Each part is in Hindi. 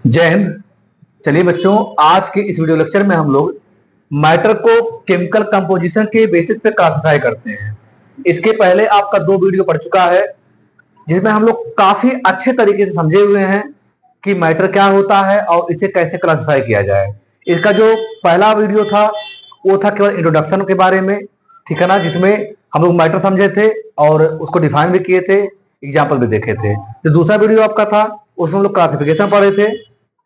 जय हिंद। चलिए बच्चों, आज के इस वीडियो लेक्चर में हम लोग मैटर को केमिकल कंपोजिशन के बेसिस पे क्लासिफाई करते हैं। इसके पहले आपका 2 वीडियो पढ़ चुका है जिसमें हम लोग काफी अच्छे तरीके से समझे हुए हैं कि मैटर क्या होता है और इसे कैसे क्लासिफाई किया जाए। इसका जो पहला वीडियो था वो था केवल इंट्रोडक्शन के बारे में, ठीक है ना, जिसमें हम लोग मैटर समझे थे और उसको डिफाइन भी किए थे, एग्जाम्पल भी देखे थे। जो दूसरा वीडियो आपका था उसमें हम लोग क्लासिफिकेशन पढ़े थे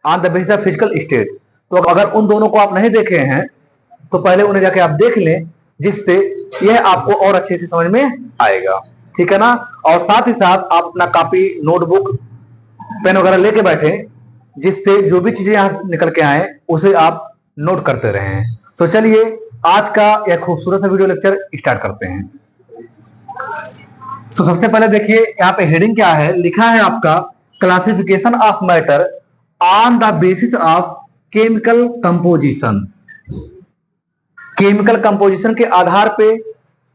on the basis of physical state. तो अगर उन दोनों को आप नहीं देखे हैं तो पहले उन्हें जाके आप देख लें, जिससे यह आपको और अच्छे से समझ में आएगा, ठीक है ना। और साथ ही साथ आप अपना कॉपी, नोटबुक, पेन वगैरह लेके बैठे, जिससे जो भी चीजें यहां निकल के आए उसे आप नोट करते रहें। तो चलिए आज का यह खूबसूरत सा वीडियो लेक्चर स्टार्ट करते हैं। तो सबसे पहले देखिए यहाँ पे हेडिंग क्या है, लिखा है आपका classification of matter on the basis of chemical composition. Chemical composition के आधार पे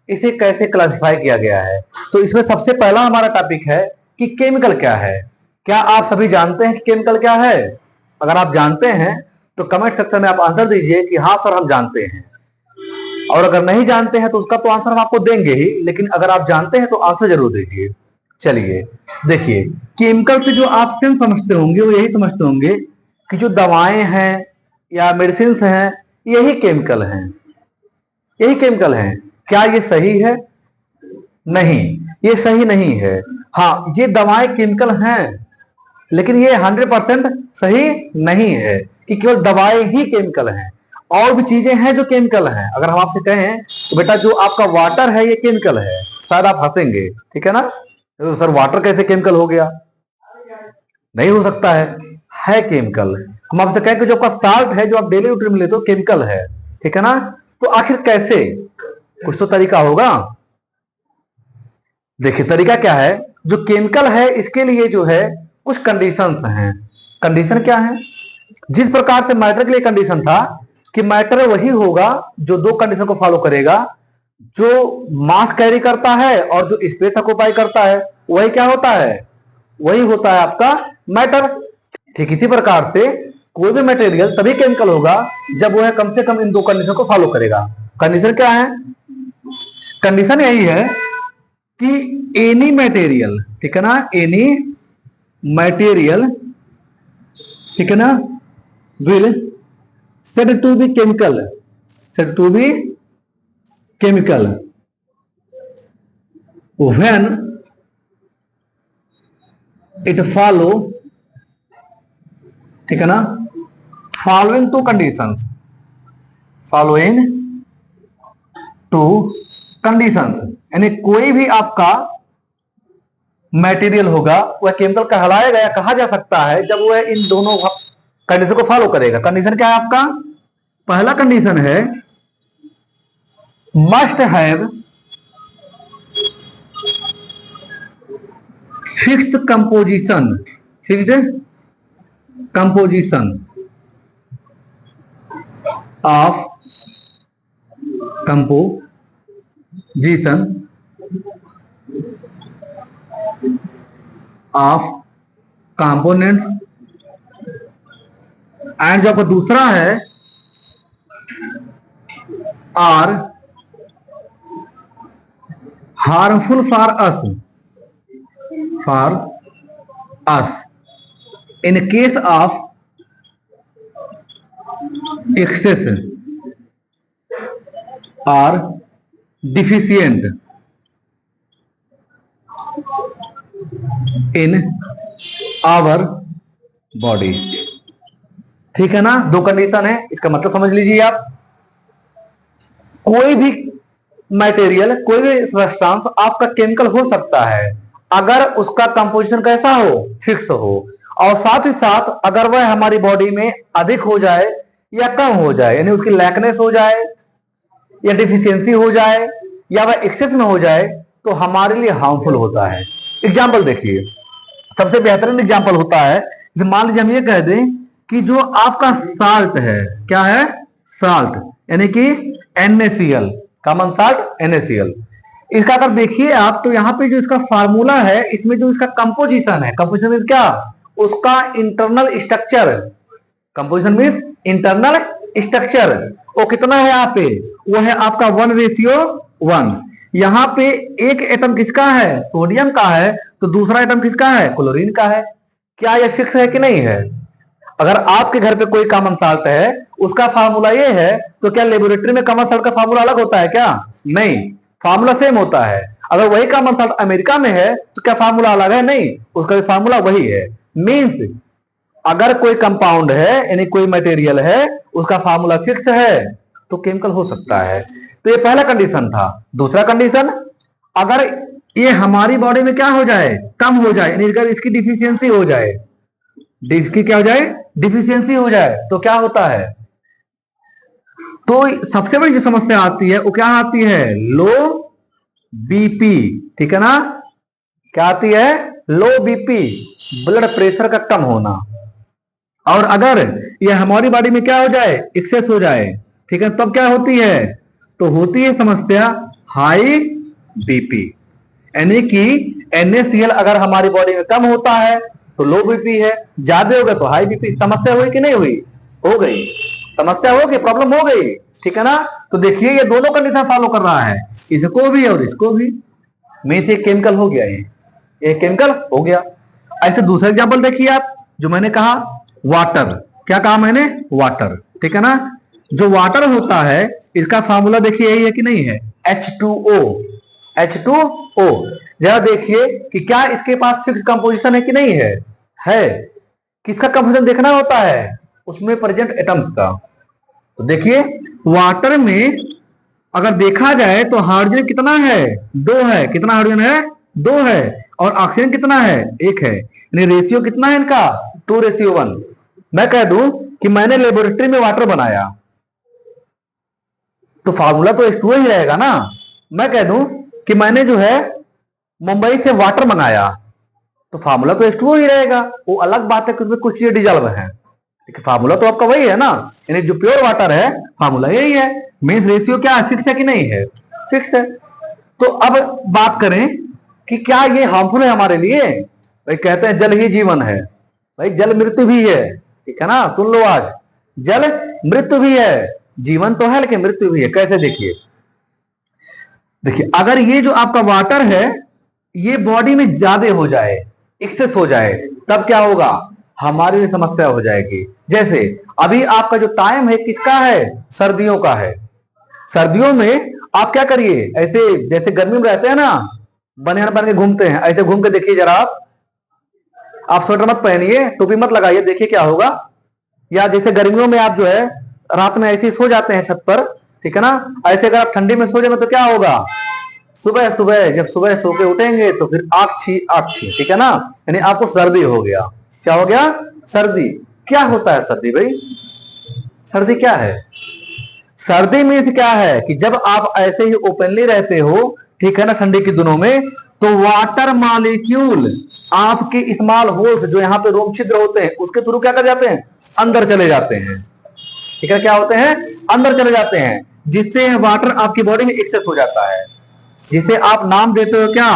इसे कैसे क्लासिफाई किया गया है। तो इसमें सबसे पहला हमारा टॉपिक है कि केमिकल क्या है। क्या आप सभी जानते हैं कि केमिकल क्या है? अगर आप जानते हैं तो कमेंट सेक्शन में आप आंसर दीजिए कि हाँ सर हम जानते हैं, और अगर नहीं जानते हैं तो उसका तो आंसर हम आपको देंगे ही, लेकिन अगर आप जानते हैं तो आंसर जरूर दीजिए। चलिए देखिए, केमिकल से जो आप सेंस समझते होंगे वो यही समझते होंगे कि जो दवाएं हैं या मेडिसिन हैं यही केमिकल हैं, यही केमिकल हैं। क्या ये सही है? नहीं, ये सही नहीं है। हाँ, ये दवाएं केमिकल हैं, लेकिन ये 100% सही नहीं है कि केवल दवाएं ही केमिकल हैं। और भी चीजें हैं जो केमिकल हैं। अगर हम आपसे कहें तो बेटा जो आपका वाटर है ये केमिकल है, शायद आप हंसेंगे, ठीक है ना। तो सर वाटर कैसे केमिकल हो गया? नहीं हो सकता है केमिकल। हम आपसे कहें कि जो आपका साल्ट है जो आप डेली रूटीन में लेते हो केमिकल है, ठीक है ना। तो आखिर कैसे? कुछ तो तरीका होगा। देखिए तरीका क्या है, जो केमिकल है इसके लिए जो है कुछ कंडीशंस हैं। कंडीशन क्या है? जिस प्रकार से मैटर के लिए कंडीशन था कि मैटर वही होगा जो 2 कंडीशन को फॉलो करेगा, जो मास कैरी करता है और जो स्पेस ऑक्युपाई करता है, वही क्या होता है? वही होता है आपका मैटर। ठीक इसी प्रकार से कोई भी मटेरियल तभी केमिकल होगा जब वह कम से कम इन 2 कंडीशन को फॉलो करेगा। कंडीशन क्या है? कंडीशन यही है कि एनी मटेरियल, ठीक है ना, एनी मटेरियल, ठीक है ना, will said to be chemical, said to be chemical when it follow, ठीक है ना, following 2 conditions, following 2 conditions। यानी कोई भी आपका मटेरियल होगा वह केमिकल कहलाएगा या कहा जा सकता है जब वह इन दोनों कंडीशन को फॉलो करेगा। कंडीशन क्या है आपका? पहला कंडीशन है must have fixed composition, fixed composition of composition of components. And जो आपका दूसरा है are harmful for us in case of excess are deficient in our body. ठीक है ना, 2 कंडीशन है। इसका मतलब समझ लीजिए आप, कोई भी मटेरियल, कोई भी सब्सटेंस आपका केमिकल हो सकता है अगर उसका कंपोजिशन कैसा हो? फिक्स हो, और साथ ही साथ अगर वह हमारी बॉडी में अधिक हो जाए या कम हो जाए, यानी उसकी लैकनेस हो जाए या डिफिशियंसी हो जाए या वह एक्सेस में हो जाए, तो हमारे लिए हार्मफुल होता है। एग्जाम्पल देखिए, सबसे बेहतरीन एग्जाम्पल होता है, जैसे मान लीजिए हम ये कह दें कि जो आपका साल्ट है, क्या है? साल्ट, यानी कि NaCl, कॉमन साल्ट NaCl। इसका अगर देखिए आप तो यहाँ पे जो इसका फार्मूला है, इसमें जो इसका कंपोजिशन है, कंपोजिशन क्या? उसका internal structure, composition means internal structure, वो कितना है यहाँ पे, वो है आपका 1:1। यहाँ पे एक एटम किसका है, सोडियम का है, तो दूसरा एटम किसका है, क्लोरीन का है। क्या ये फिक्स है कि नहीं है? अगर आपके घर पे कोई कॉमन साल्ट है, उसका फार्मूला ये है, तो क्या लेबोरेटरी में कॉमन साल्ट का फार्मूला अलग होता है क्या? नहीं, फार्मूला सेम होता है। अगर वही कॉमन साल्ट अमेरिका में है तो क्या फार्मूला अलग है? नहीं, उसका फार्मूला वही है। मीन्स अगर कोई कंपाउंड है यानी कोई मटेरियल है, उसका फार्मूला फिक्स है तो केमिकल हो सकता है। तो ये पहला कंडीशन था। दूसरा कंडीशन, अगर ये हमारी बॉडी में क्या हो जाए, कम हो जाए, यानी अगर इसकी डिफिशियंसी हो जाए, इसकी क्या हो जाए, डिफिशियंसी हो जाए, तो क्या होता है? तो सबसे बड़ी जो समस्या आती है वो क्या आती है, लो बीपी। ठीक है ना, क्या आती है, लो बीपी, ब्लड प्रेशर का कम होना। और अगर ये हमारी बॉडी में क्या हो जाए, एक्सेस हो जाए, ठीक है, तब क्या होती है, तो होती है समस्या हाई बीपी। यानी कि NaCl अगर हमारी बॉडी में कम होता है तो लो बीपी है, ज्यादा होगा तो हाई बीपी। समस्या हुई कि नहीं हुई? हो गई, समस्या हो गई, प्रॉब्लम हो गई। ठीक है ना, तो देखिए ये दोनों कंडीशन फॉलो कर रहा है, इसको भी और इसको भी। मीन्स ये केमिकल हो गया, ये केमिकल हो गया। ऐसे दूसरा एग्जाम्पल देखिए आप, जो मैंने कहा वाटर, क्या कहा मैंने, वाटर। ठीक है ना, जो वाटर होता है इसका फार्मूला देखिए यही है कि नहीं है, H2O। H2O, जरा देखिए कि क्या इसके पास फिक्स कंपोजिशन है कि नहीं है, है। किसका कंपोजिशन देखना होता है, उसमें प्रेजेंट एटम्स का। तो देखिए वाटर में अगर देखा जाए तो हाइड्रोजन कितना है, 2 है। कितना हाइड्रोजन है, 2 है। और ऑक्सीजन कितना है, 1 है। यानी रेशियो कितना है इनका, 2:1। मैं कह दूं कि मैंने लेबोरेटरी में वाटर बनाया तो फार्मूला तो H2O ही रहेगा ना। मैं कह दूं कि मैंने जो है मुंबई से वाटर मंगाया तो फार्मूला तो H2O ही रहेगा। वो अलग बात है कि उसमें कुछ चीजें डिजॉल्व है, लेकिन फार्मूला तो आपका वही है ना। यानी जो प्योर वाटर है फार्मूला यही है। मीन्स रेशियो क्या है, फिक्स है कि नहीं है, फिक्स है। तो अब बात करें कि क्या ये हार्मफुल है हमारे लिए। भाई कहते हैं जल ही जीवन है, भाई जल मृत्यु भी है। ठीक है ना, सुन लो आज, जल मृत्यु भी है, जीवन तो है लेकिन मृत्यु भी है। कैसे, देखिए देखिए अगर ये जो आपका वाटर है ये बॉडी में ज्यादा हो जाए, एक्सेस हो जाए, तब क्या होगा, हमारी लिए समस्या हो जाएगी। जैसे अभी आपका जो टाइम है किसका है, सर्दियों का है। सर्दियों में आप क्या करिए, ऐसे जैसे गर्मी में रहते हैं ना, बनियान पहन के घूमते हैं, ऐसे घूम के देखिए जरा आप स्वेटर मत पहनिए, टोपी मत लगाइए, देखिए क्या होगा। या जैसे गर्मियों में आप जो है रात में ऐसे ही सो जाते हैं छत पर, ठीक है ना, ऐसे अगर आप ठंडी में सो जाएंगे तो क्या होगा, सुबह सुबह जब सुबह सो के उठेंगे तो फिर आग छी, ठीक है ना, यानी आपको सर्दी हो गया। क्या हो गया, सर्दी। क्या होता है सर्दी भाई, सर्दी क्या है, सर्दी मीन्स क्या है कि जब आप ऐसे ही ओपनली रहते हो, ठीक है ना, ठंडी के दिनों में, तो वाटर मॉलिक्यूल आपके स्मॉल होल्स जो यहाँ पे रोम छिद्र होते हैं उसके थ्रू क्या कर जाते हैं, अंदर चले जाते हैं। ठीक है, क्या होते हैं, अंदर चले जाते हैं, जिससे वाटर आपकी बॉडी में एक्सेस हो जाता है, जिसे आप नाम देते हो क्या,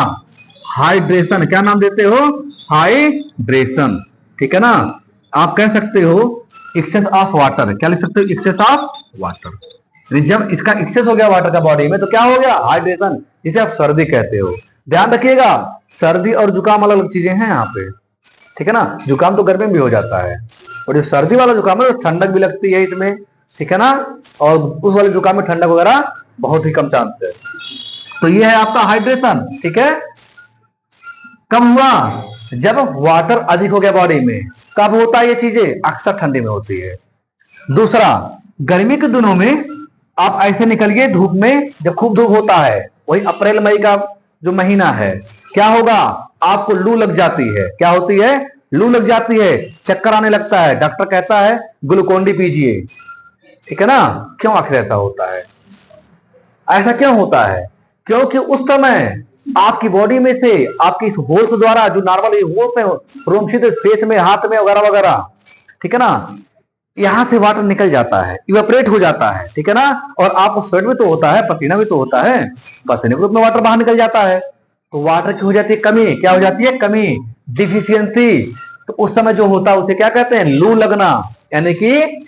हाइड्रेशन। क्या नाम देते हो, हाइड्रेशन। ठीक है ना, आप कह सकते हो एक्सेस ऑफ वाटर। क्या लिख सकते हो, एक्सेस ऑफ वाटर। जब इसका एक्सेस हो गया वाटर का बॉडी में तो क्या हो गया, हाइड्रेशन, जिसे आप सर्दी कहते हो। ध्यान रखिएगा, सर्दी और जुकाम अलग अलग चीजें हैं यहाँ पे। ठीक है ना, जुकाम तो गर्मी में भी हो जाता है, और जो सर्दी वाला जुकाम है तो ठंडक भी लगती है इसमें। ठीक है ना, और उस वाले जुकाम में ठंडक वगैरह बहुत ही कम चांस है। तो ये है आपका हाइड्रेशन। ठीक है, कब हुआ, जब वाटर अधिक हो गया बॉडी में। कब होता है ये चीजें, अक्सर ठंडी में होती है। दूसरा, गर्मी के दिनों में आप ऐसे निकलिए धूप में, जब खूब धूप होता है, वही अप्रैल मई का जो महीना है, क्या होगा, आपको लू लग जाती है। क्या होती है, लू लग जाती है, चक्कर आने लगता है, डॉक्टर कहता है ग्लूकोन डी पीजिए। ठीक है ना, क्यों आखिर ऐसा होता है, ऐसा क्यों होता है, क्योंकि उस समय आपकी बॉडी में से आपकी इस होल्स द्वारा, जो नॉर्मल होल्स है रोम छिद्र फेस में, हाथ में वगैरह वगैरह, ठीक है ना, यहां से वाटर निकल जाता है, इवेपोरेट हो जाता है। ठीक है ना, और आपको स्वेट भी तो होता है, पसीना भी तो होता है, पसीने के रूप में वाटर बाहर निकल जाता है, तो वाटर की हो जाती है कमी। क्या हो जाती है, कमी, डिफिशियंसी। तो उस समय जो होता है उसे क्या कहते हैं, लू लगना, यानी कि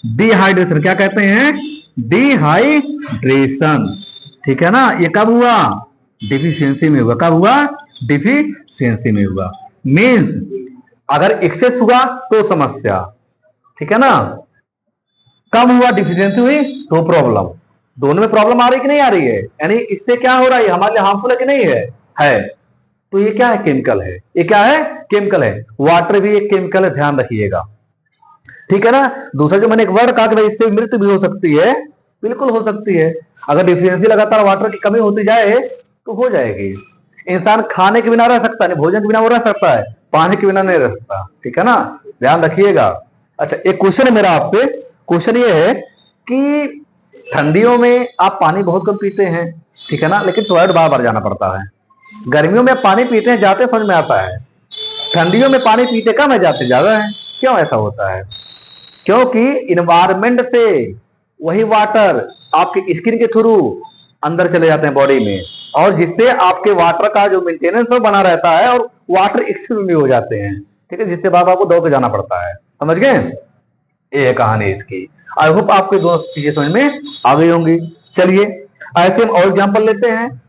डिहाइड्रेशन। क्या कहते हैं, डिहाइड्रेशन। ठीक है ना, ये कब हुआ, डिफिशियंसी में हुआ। कब हुआ, डिफिशियंसी में हुआ। मीन्स अगर एक्सेस हुआ तो समस्या, ठीक है ना, कम हुआ डिफिशियंसी हुई तो प्रॉब्लम। दोनों में प्रॉब्लम आ रही कि नहीं आ रही है, यानी इससे क्या हो रहा है, हमारे लिए हार्मफुल है कि नहीं है। तो ये क्या है, केमिकल है। ये क्या है, केमिकल है। वाटर भी एक केमिकल है, ध्यान रखिएगा, ठीक है ना। दूसरा जो मैंने एक वर्ड कहा कि भाई इससे मृत्यु भी हो सकती है, बिल्कुल हो सकती है। अगर डिफिशियंसी लगातार वाटर की कमी होती जाए तो हो जाएगी। इंसान खाने के बिना रह सकता है, भोजन के बिना वो रह सकता है, पानी के बिना नहीं रह सकता, ठीक है ना, ध्यान रखिएगा। अच्छा, एक क्वेश्चन है मेरा आपसे। क्वेश्चन ये है कि ठंडियों में आप पानी बहुत कम पीते हैं, ठीक है ना, लेकिन टॉयलेट बार बार जाना पड़ता है। गर्मियों में पानी पीते हैं, जाते समझ में आता है। ठंडियों में पानी पीते कम है, जाते ज्यादा है। क्यों ऐसा होता है, क्योंकि इन्वायरमेंट से वही वाटर आपके स्किन के थ्रू अंदर चले जाते हैं बॉडी में, और जिससे आपके वाटर का जो मेंटेनेंस है बना रहता है, और वाटर एक्सेस भी हो जाते हैं, ठीक है, जिससे बाद आपको दौड़ के जाना पड़ता है। समझ गए, ये है कहानी इसकी। आई होप आपके दोस्त चीजें समझ में आ गई होंगी। चलिए ऐसे हम और एग्जाम्पल लेते हैं।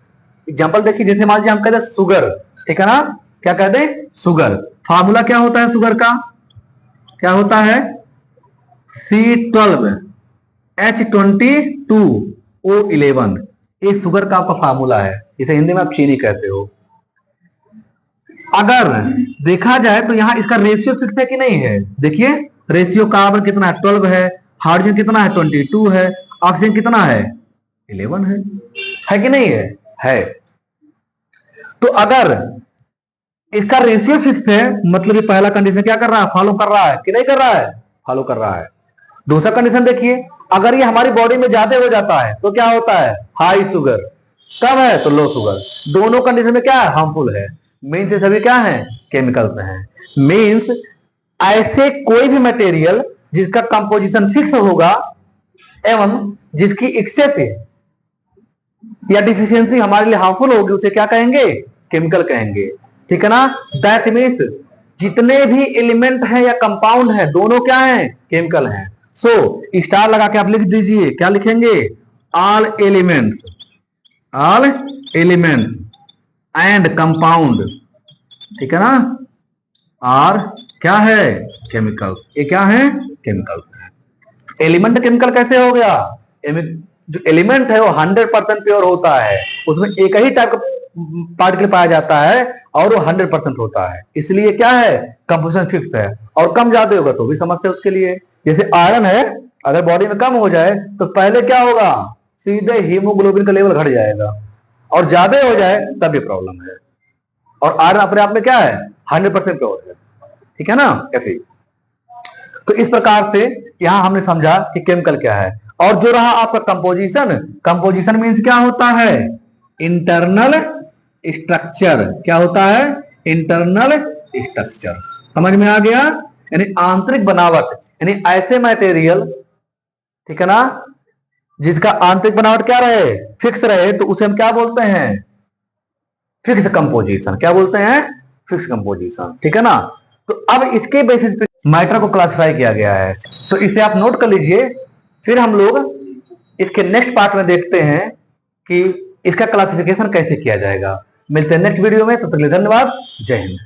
एग्जाम्पल देखिए, जैसे मान लीजिए हम कहते हैं सुगर, ठीक है ना, क्या कहते हैं, सुगर। फार्मूला क्या होता है सुगर का, क्या होता है, C12H22O11। ये शुगर का आपका फार्मूला है, इसे हिंदी में आप चीनी कहते हो। अगर देखा जाए तो यहां इसका रेशियो फिक्स है कि नहीं है, देखिए रेशियो, कार्बन कितना है 12 है, हाइड्रोजन कितना है 22 है, ऑक्सीजन कितना है 11 है कि नहीं है। तो अगर इसका रेशियो फिक्स है, मतलब ये पहला कंडीशन क्या कर रहा है, फॉलो कर रहा है कि नहीं कर रहा है, फॉलो कर रहा है। दूसरा कंडीशन देखिए, अगर ये हमारी बॉडी में ज्यादा हो जाता है तो क्या होता है, हाई शुगर, कम है तो लो शुगर। दोनों कंडीशन में क्या है, हार्मफुल है। मीन्स ये सभी क्या है, केमिकल्स हैं। मीन्स ऐसे कोई भी मटेरियल जिसका कंपोजिशन फिक्स होगा एवं जिसकी एक्सेस या डिफिशियंसी हमारे लिए हार्मफुल होगी, उसे क्या कहेंगे, केमिकल कहेंगे, ठीक है ना। दैट मीन्स जितने भी एलिमेंट हैं या कंपाउंड हैं, दोनों क्या हैं, केमिकल हैं। सो स्टार लगा के आप लिख दीजिए, क्या लिखेंगे, ऑल एलिमेंट्स एंड कंपाउंड, ठीक है ना, आर क्या है, केमिकल। ये क्या है, केमिकल। एलिमेंट केमिकल कैसे हो गया, जो एलिमेंट है वो 100% प्योर होता है, उसमें एक ही टाइप का पार्टिकल पाया जाता है और वो 100% होता है, इसलिए क्या है, कंपोजिशन फिक्स है। और कम ज्यादा होगा तो भी समस्या उसके लिए। जैसे आयरन है, अगर बॉडी में कम हो जाए तो पहले क्या होगा, सीधे हीमोग्लोबिन का लेवल घट जाएगा, और ज्यादा हो जाए तब ये प्रॉब्लम है। और आयरन अपने आप में क्या है, 100% प्योर है, ठीक है ना, ऐसे। तो इस प्रकार से यहां हमने समझा कि केमिकल क्या है। और जो रहा आपका कंपोजिशन, कंपोजिशन मीन्स क्या होता है, इंटरनल स्ट्रक्चर। क्या होता है, इंटरनल स्ट्रक्चर। समझ में आ गया, यानी आंतरिक बनावट, यानी ऐसे मटेरियल, ठीक है ना, जिसका आंतरिक बनावट क्या रहे, फिक्स रहे, तो उसे हम क्या बोलते हैं, फिक्स कंपोजिशन। क्या बोलते हैं, फिक्स कंपोजिशन, ठीक है ना। तो अब इसके बेसिस पे मैटर को क्लासिफाई किया गया है, तो इसे आप नोट कर लीजिए। फिर हम लोग इसके नेक्स्ट पार्ट में देखते हैं कि इसका क्लासिफिकेशन कैसे किया जाएगा। मिलते हैं नेक्स्ट वीडियो में, तब तक के लिए धन्यवाद, जय हिंद।